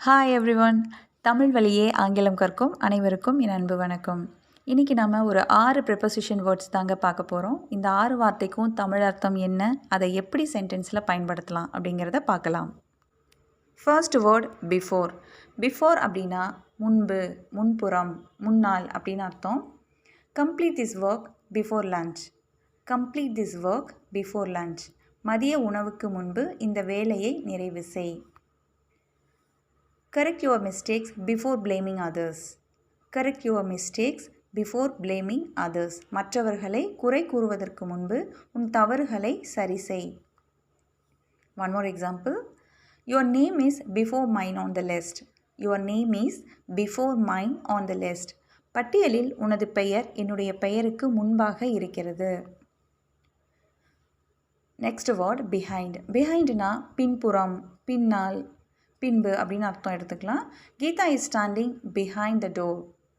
Hi everyone. Tamil வழியே ஆங்கிலம் கற்கும் அனைவருக்கும் என் அன்பு வணக்கம். இன்றைக்கி நம்ம ஒரு 6 ப்ரெப்போசிஷன் வேர்ட்ஸ் தாங்க பார்க்க போகிறோம். இந்த 6 வார்த்தைக்கும் தமிழ் அர்த்தம் என்ன, அதை எப்படி சென்டென்ஸில் பயன்படுத்தலாம் அப்படிங்கிறத பார்க்கலாம். First word before. பிஃபோர் அப்படின்னா முன்பு, முன்புறம், முன்னால் அப்படின்னு அர்த்தம். Complete this work before lunch. Complete this work before lunch. மதிய உணவுக்கு முன்பு இந்த வேலையை நிறைவு செய். Correct your mistakes before blaming others. Correct your mistakes before blaming others. மற்றவர்களை குறை கூறுவதற்கு முன்பு உன் தவறுகளை சரி செய். One more example. Your name is before mine on the list. Your name is before mine on the list. பட்டியலில் உனது பெயர் என்னுடைய பெயருக்கு முன்பாக இருக்கிறது. Next word behind. Behindனா பின்புறம், பின்னால், பின்பு அப்படின்னு அர்த்தம் எடுத்துக்கலாம். Geetha is standing behind the door.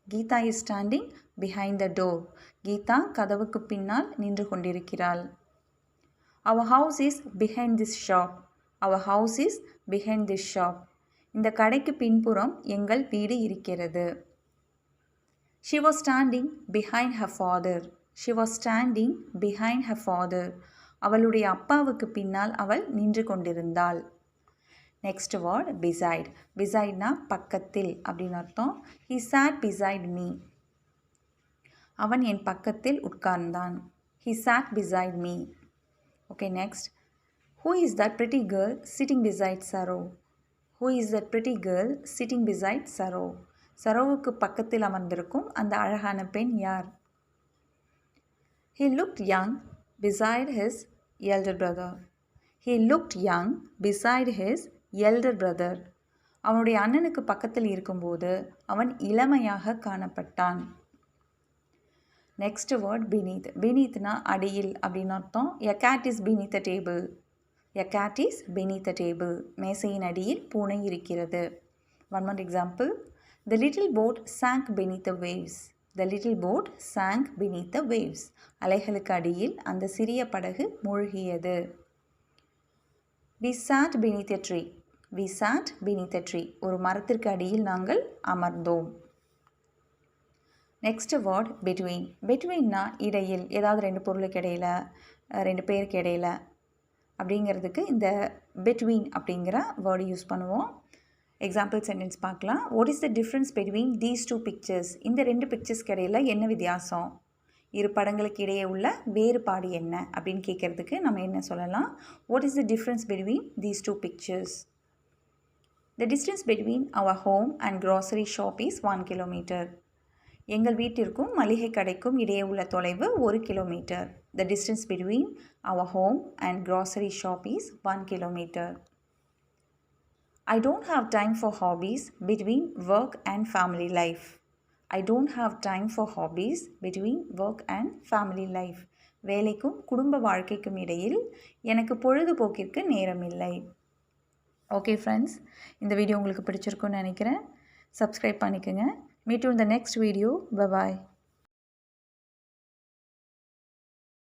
Geetha is standing behind the door. Geetha கதவுக்கு பின்னால் நின்று கொண்டிருக்கிறாள். Our house is behind this shop. Our house is behind this shop. இந்த கடைக்கு பின்புறம் எங்கள் வீடு இருக்கிறது. She was standing behind her father. She was standing behind her father. அவளுடைய அப்பாவுக்கு பின்னால் அவள் நின்று கொண்டிருந்தாள். Next word beside. Besideனா பக்கத்தில் அப்படின்னு அர்த்தம். He sat beside me. அவன் என் பக்கத்தில் உட்கார்ந்தான். He sat beside me. Okay, next. Who is that pretty girl sitting beside Saro? Who is that pretty girl sitting beside Saro? சரோவுக்கு பக்கத்தில் அமர்ந்திருக்கும் அந்த அழகான பெண் யார்? He looked young beside his elder brother. He looked young beside his elder brother. அவனுடைய அண்ணனுக்கு பக்கத்தில் இருக்கும்போது அவன் இளமையாக காணப்பட்டான். Next word beneath. beneathனா அடியில் அப்படின்னு அர்த்தம். A cat is beneath the table. A cat is beneath the table. மேசையின் அடியில் பூனை இருக்கிறது. One more example. The little boat sank beneath the waves. The little boat sank beneath the waves. அலைகளுக்கு அடியில் அந்த சிறிய படகு மூழ்கியது. We sat beneath a tree. We sat beneath a tree. ஒரு மரத்திற்கு அடியில் நாங்கள் அமர்ந்தோம். Next word between. betweenனா இடையில், ஏதாவது ரெண்டு பொருளுக்கு இடையில, ரெண்டு பேருக்கு இடையில அப்படிங்கிறதுக்கு இந்த between அப்படிங்கிற வேர்டு யூஸ் பண்ணுவோம். எக்ஸாம்பிள் சென்டென்ஸ் பார்க்கலாம். What is the difference between these two pictures? இந்த ரெண்டு பிக்சர்ஸ்க்கு இடையில என்ன வித்தியாசம்? இரு படங்களுக்கு இடையே உள்ள வேறுபாடு என்ன அப்படின்னு கேட்குறதுக்கு நம்ம என்ன சொல்லலாம்? What is the difference between these two pictures? The distance between our home and grocery shop is 1 kilometer. எங்கள் வீட்டிற்கும் மளிகை கடைக்கும் இடையே உள்ள தொலைவு 1 kilometre. The distance between our home and grocery shop is 1 kilometer. I don't have time for hobbies between work and family life. I don't have time for hobbies between work and family life. வேலைக்கும் குடும்ப வாழ்க்கைக்கும் இடையில் எனக்கு பொழுதுபோக்கிற்கு நேரம் இல்லை. Okay friends, இந்த video உங்களுக்கு பிடிச்சிருக்குன்னு நினைக்கிறேன். சப்ஸ்கிரைப் பண்ணிக்கோங்க. Meet you in the next video. Bye bye.